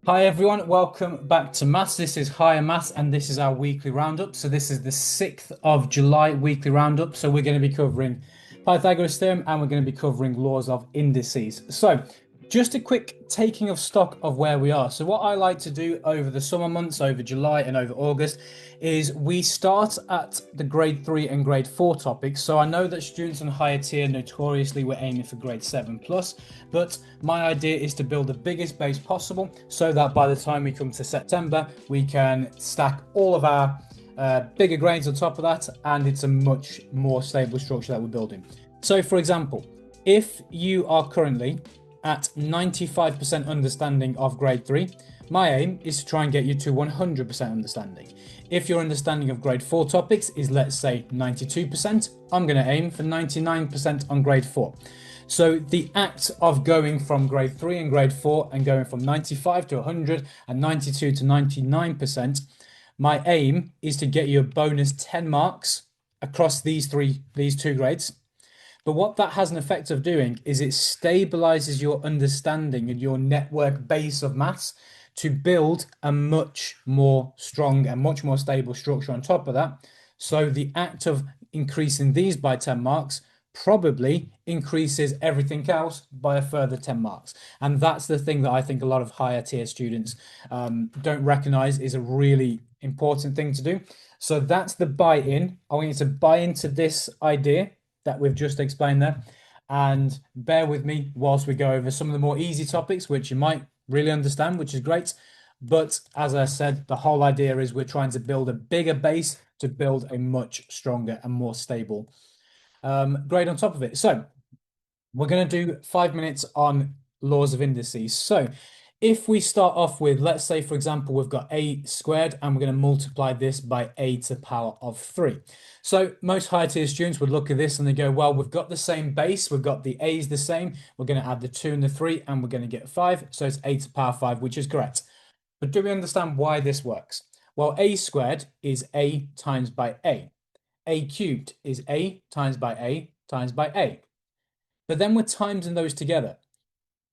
Hi everyone, welcome back to Maths. This is Higher Maths and this is our weekly roundup. So this is the 6th of July weekly roundup. So we're going to be covering Pythagoras theorem and we're going to be covering laws of indices. So just a quick taking of stock of where we are. So what I like to do over the summer months, over July and over August, is we start at the grade 3 and grade 4 topics. So I know that students on higher tier notoriously were aiming for grade 7 plus, but my idea is to build the biggest base possible so that by the time we come to September, we can stack all of our bigger grades on top of that, and it's a much more stable structure that we're building. So for example, if you are currently at 95% understanding of grade 3, my aim is to try and get you to 100% understanding. If your understanding of grade 4 topics is, let's say, 92%, I'm going to aim for 99% on grade 4. So the act of going from grade 3 and grade 4 and going from 95 to 100 and 92 to 99%, my aim is to get you a bonus 10 marks across these two grades. But what that has an effect of doing is it stabilizes your understanding and your network base of maths to build a much more strong and much more stable structure on top of that. So the act of increasing these by 10 marks probably increases everything else by a further 10 marks. And that's the thing that I think a lot of higher tier students don't recognize is a really important thing to do. So that's the buy-in. I want you to buy into this idea that we've just explained there. And bear with me whilst we go over some of the more easy topics, which you might really understand, which is great. But as I said, the whole idea is we're trying to build a bigger base to build a much stronger and more stable grade on top of it. So we're going to do 5 minutes on laws of indices. So if we start off with, let's say, for example, we've got a squared and we're going to multiply this by a to the power of 3. So most higher tier students would look at this and they go, well, we've got the same base. We've got the a's the same. We're going to add the 2 and the 3 and we're going to get 5. So it's a to the power 5, which is correct. But do we understand why this works? Well, a squared is a times by a. A cubed is a times by a times by a. But then we're timesing those together.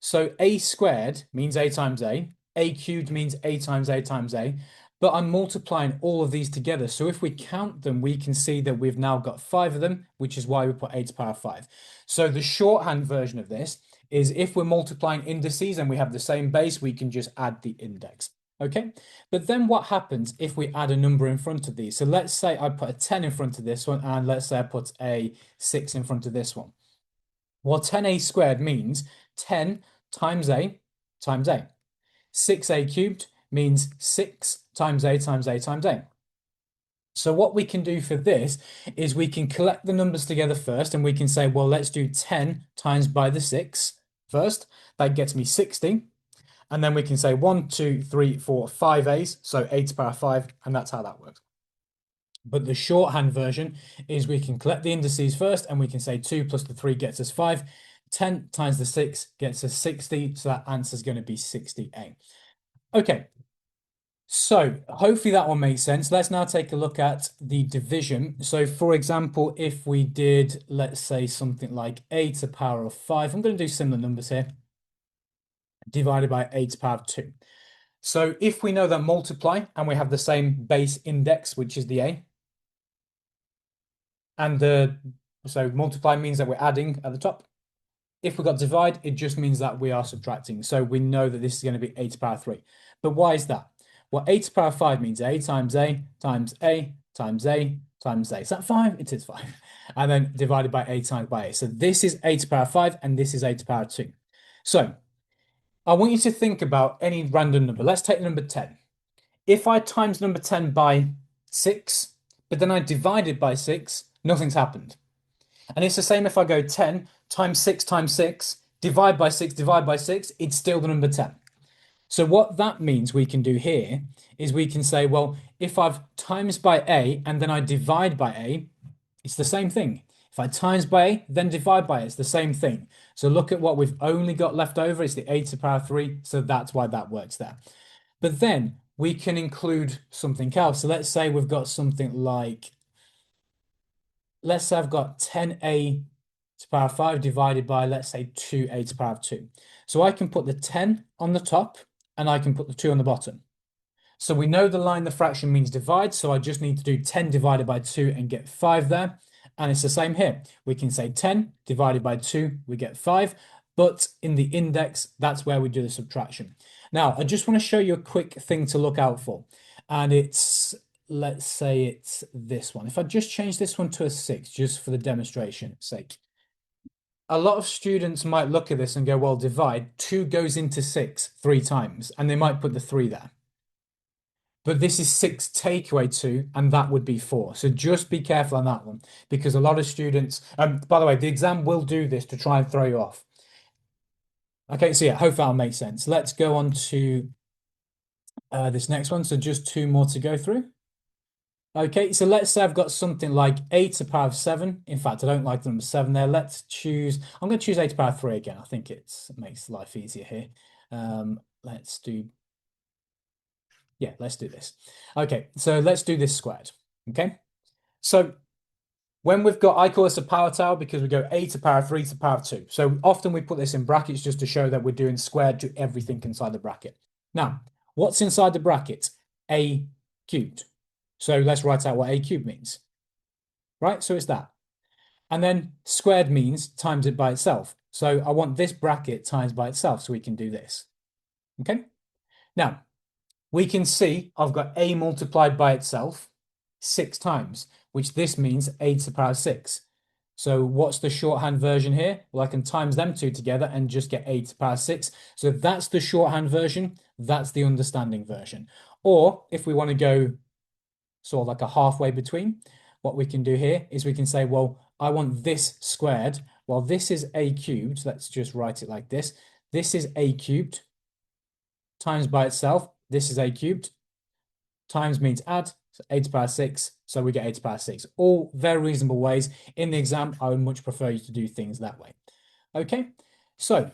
So a squared means a times a cubed means a times a times a, but I'm multiplying all of these together. So if we count them, we can see that we've now got 5 of them, which is why we put a to the power 5. So the shorthand version of this is if we're multiplying indices and we have the same base, we can just add the index. Okay, but then what happens if we add a number in front of these? So let's say I put a 10 in front of this one, and let's say I put a 6 in front of this one. Well, 10a squared means 10 times a times a. 6a cubed means 6 times a times a times a. So what we can do for this is we can collect the numbers together first, and we can say, well, let's do 10 times by the 6 first. That gets me 60. And then we can say 1, 2, 3, 4, 5 a's, so a to the power 5, and that's how that works. But the shorthand version is we can collect the indices first and we can say 2 plus the 3 gets us 5. 10 times the 6 gets us 60. So that answer is going to be 60A. Okay. So hopefully that one makes sense. Let's now take a look at the division. So for example, if we did, let's say something like a to the power of 5, I'm going to do similar numbers here, divided by a to the power of 2. So if we know that multiply and we have the same base index, which is the a, and so multiply means that we're adding at the top. If we've got divide, it just means that we are subtracting. So we know that this is going to be a to the power 3. But why is that? Well, a to the power 5 means a times a times a times a times a. Is that 5? It is 5. And then divided by a times by a. So this is a to the power 5 and this is a to the power 2. So I want you to think about any random number. Let's take the number 10. If I times number 10 by 6, but then I divide it by 6, nothing's happened. And it's the same if I go 10 times 6, divide by 6, divide by 6, it's still the number 10. So what that means we can do here is we can say, well, if I've times by a and then I divide by a, it's the same thing. If I times by a, then divide by a, it's the same thing. So look at what we've only got left over. It's the a to the power 3. So that's why that works there. But then we can include something else. So let's say we've got something like, let's say I've got 10a to the power 5 divided by, let's say, 2a to the power 2. So I can put the 10 on the top and I can put the 2 on the bottom. So we know the line the fraction means divide, so I just need to do 10 divided by 2 and get 5 there. And it's the same here. We can say 10 divided by 2, we get 5. But in the index, that's where we do the subtraction. Now, I just want to show you a quick thing to look out for. And it's, let's say it's this one. If I just change this one to a 6, just for the demonstration's sake. A lot of students might look at this and go, well, divide, 2 goes into 6 3 times, and they might put the 3 there. But this is 6 take away 2, and that would be 4. So just be careful on that one, because a lot of students, by the way, the exam will do this to try and throw you off. Okay, so yeah, hope that'll make sense. Let's go on to this next one. So just 2 more to go through. Okay, so let's say I've got something like a to the power of 7. In fact, I don't like the number 7 there. Let's choose, I'm going to choose a to the power of 3 again. I think it makes life easier here. Let's do, yeah, let's do this. Okay, so let's do this squared. Okay, so when we've got, I call this a power tower because we go a to the power of 3 to the power of 2. So often we put this in brackets just to show that we're doing squared to everything inside the bracket. Now, what's inside the bracket? A cubed. So let's write out what a cubed means. Right, so it's that. And then squared means times it by itself. So I want this bracket times by itself, so we can do this. Okay, now we can see I've got a multiplied by itself 6 times, which this means a to the power of 6. So what's the shorthand version here? Well, I can times them two together and just get a to the power of 6. So that's the shorthand version. That's the understanding version. Or if we want to go sort of like a halfway between, what we can do here is we can say, well, I want this squared. Well, this is a cubed. Let's just write it like this. This is a cubed times by itself. This is a cubed. Times means add. So a to the power 6. So we get a to the power 6. All very reasonable ways. In the exam, I would much prefer you to do things that way. Okay, so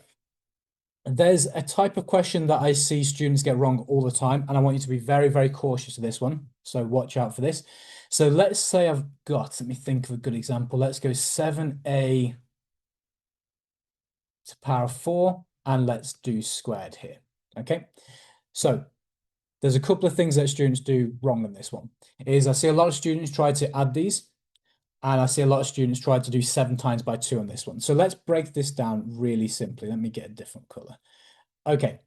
there's a type of question that I see students get wrong all the time, and I want you to be very, very cautious of this one. So watch out for this. So let's say I've got, let me think of a good example. Let's go 7a to the power of 4, and let's do squared here. Okay, so there's a couple of things that students do wrong in this one. Is I see a lot of students try to add these, and I see a lot of students try to do 7 times by 2 on this one. So let's break this down really simply. Let me get a different color. Okay,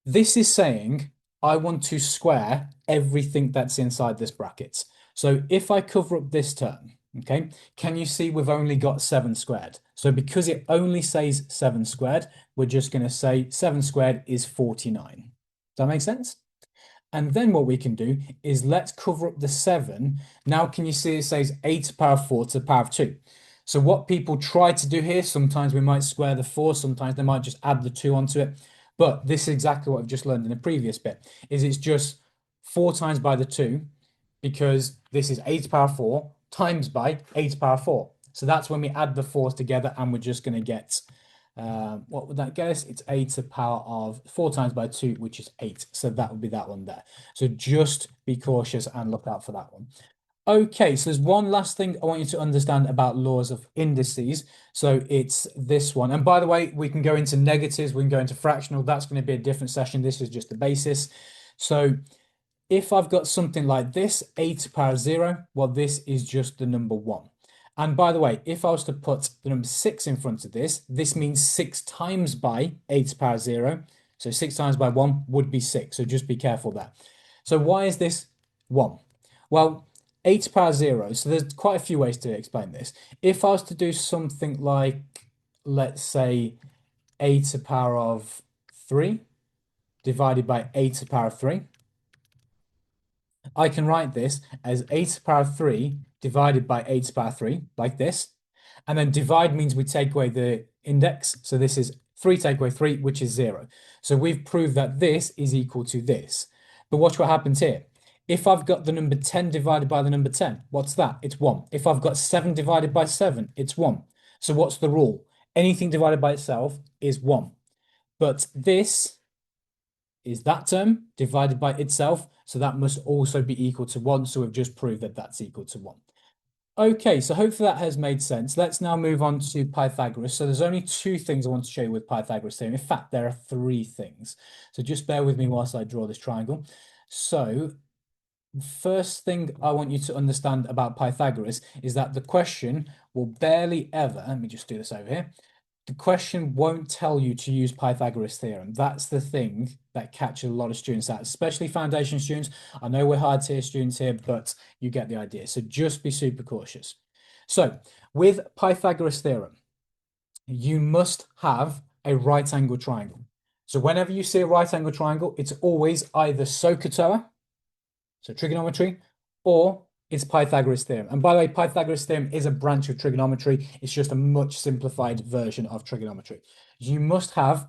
this is saying I want to square everything that's inside this bracket. So if I cover up this term, okay, can you see we've only got 7 squared? So because it only says 7 squared, we're just going to say 7 squared is 49. Does that make sense? And then what we can do is let's cover up the 7. Now, can you see it says a to the power of 4 to the power of 2? So what people try to do here, sometimes we might square the 4, sometimes they might just add the 2 onto it. But this is exactly what I've just learned in the previous bit, is it's just 4 times by the 2, because this is a to the power of 4 times by a to the power of 4. So that's when we add the 4s together, and we're just going to get, what would that get us? It's a to the power of 4 times by 2, which is 8. So that would be that one there. So just be cautious and look out for that one. Okay, so there's one last thing I want you to understand about laws of indices. So it's this one. And by the way, we can go into negatives, we can go into fractional. That's going to be a different session. This is just the basis. So if I've got something like this, a to the power of 0, well, this is just the number 1. And by the way, if I was to put the number 6 in front of this means 6 times by a to the power of 0. So 6 times by 1 would be 6. So just be careful there. So why is this 1? Well, a to the power of 0. So there's quite a few ways to explain this. If I was to do something like, let's say, a to the power of 3 divided by a to the power of 3, I can write this as a to the power of 3 divided by a to the power of 3, like this. And then divide means we take away the index. So this is 3 take away 3, which is 0. So we've proved that this is equal to this. But watch what happens here. If I've got the number 10 divided by the number 10, what's that? It's 1. If I've got 7 divided by 7, it's 1. So what's the rule? Anything divided by itself is 1. But this is that term divided by itself. So that must also be equal to 1. So we've just proved that that's equal to 1. Okay, so hopefully that has made sense. Let's now move on to Pythagoras. So there's only two things I want to show you with Pythagoras theorem. In fact, there are three things. So just bear with me whilst I draw this triangle. So first thing I want you to understand about Pythagoras is that the question will barely ever, let me just do this over here. The question won't tell you to use Pythagoras theorem. That's the thing that catches a lot of students out, especially foundation students. I know we're hard tier students here, but you get the idea. So just be super cautious. So with Pythagoras theorem, you must have a right angle triangle. So whenever you see a right angle triangle, it's always either SOHCAHTOA, so trigonometry, or it's Pythagoras theorem. And by the way, Pythagoras theorem is a branch of trigonometry. It's just a much simplified version of trigonometry. You must have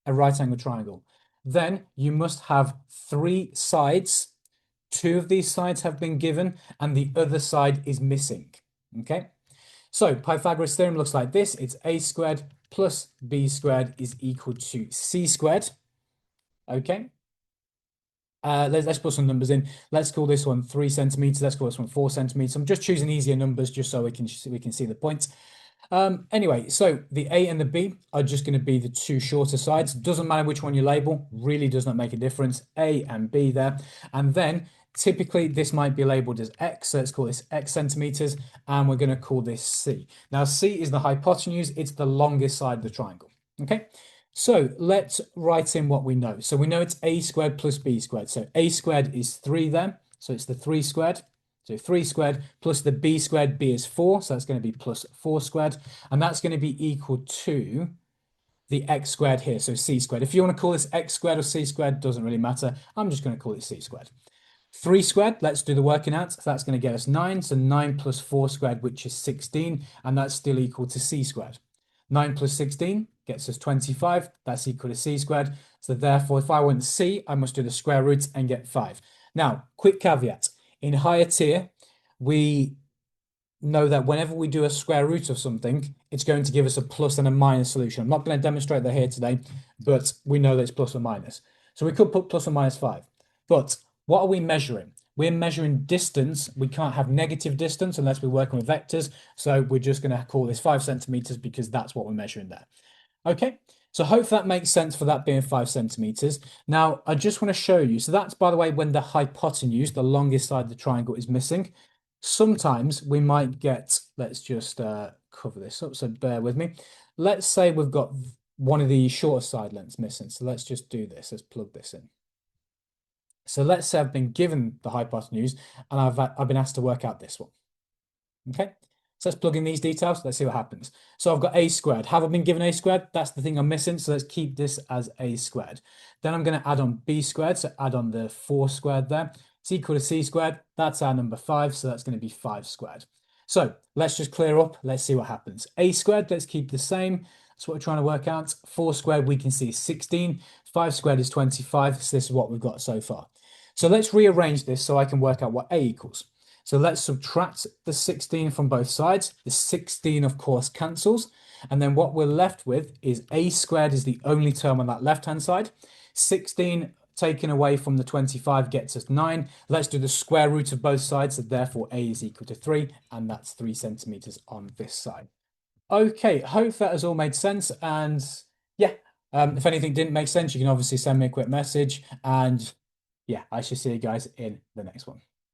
a right angle triangle. Then you must have three sides. Two of these sides have been given and the other side is missing. Okay. So Pythagoras theorem looks like this. It's a squared plus b squared is equal to c squared. Okay. Let's put some numbers in. Let's call this one 3 centimeters. Let's call this one 4 centimeters. I'm just choosing easier numbers just so we can see the point. Anyway, so the A and the B are just going to be the two shorter sides. Doesn't matter which one you label, really does not make a difference. A and B there. And then typically this might be labeled as X. So let's call this X centimeters. And we're going to call this C. Now, C is the hypotenuse. It's the longest side of the triangle. Okay. So let's write in what we know. So we know it's a squared plus b squared. So a squared is 3 then. So it's the 3 squared. So 3 squared plus the b squared, b is 4. So that's going to be plus 4 squared. And that's going to be equal to the x squared here. So c squared. If you want to call this x squared or c squared, doesn't really matter. I'm just going to call it c squared. 3 squared, let's do the working out. So that's going to get us 9. So 9 plus 4 squared, which is 16. And that's still equal to c squared. 9 plus 16 gets us 25. That's equal to c squared. So therefore, if I want c, I must do the square root and get 5. Now, quick caveat. In higher tier, we know that whenever we do a square root of something, it's going to give us a plus and a minus solution. I'm not going to demonstrate that here today, but we know that it's plus or minus. So we could put plus or minus 5. But what are we measuring? We're measuring distance. We can't have negative distance unless we're working with vectors. So we're just going to call this 5 centimeters because that's what we're measuring there. Okay, so hope that makes sense for that being 5 centimeters. Now, I just want to show you. So that's, by the way, when the hypotenuse, the longest side of the triangle, is missing. Sometimes we might get, let's just cover this up. So bear with me. Let's say we've got one of the shorter side lengths missing. So let's just do this. Let's plug this in. So let's say I've been given the hypotenuse and I've been asked to work out this one. Okay, so let's plug in these details. Let's see what happens. So I've got a squared. Have I been given a squared? That's the thing I'm missing. So let's keep this as a squared. Then I'm going to add on b squared. So add on the 4 squared there. It's equal to c squared. That's our number 5. So that's going to be 5 squared. So let's just clear up. Let's see what happens. A squared, let's keep the same. That's what we're trying to work out. 4 squared, we can see 16. 5 squared is 25. So this is what we've got so far. So let's rearrange this so I can work out what a equals. So let's subtract the 16 from both sides. The 16, of course, cancels. And then what we're left with is a squared is the only term on that left-hand side. 16 taken away from the 25 gets us 9. Let's do the square root of both sides. So therefore, a is equal to 3. And that's 3 centimeters on this side. Okay, hope that has all made sense. And yeah, if anything didn't make sense, you can obviously send me a quick message. And yeah, I shall see you guys in the next one.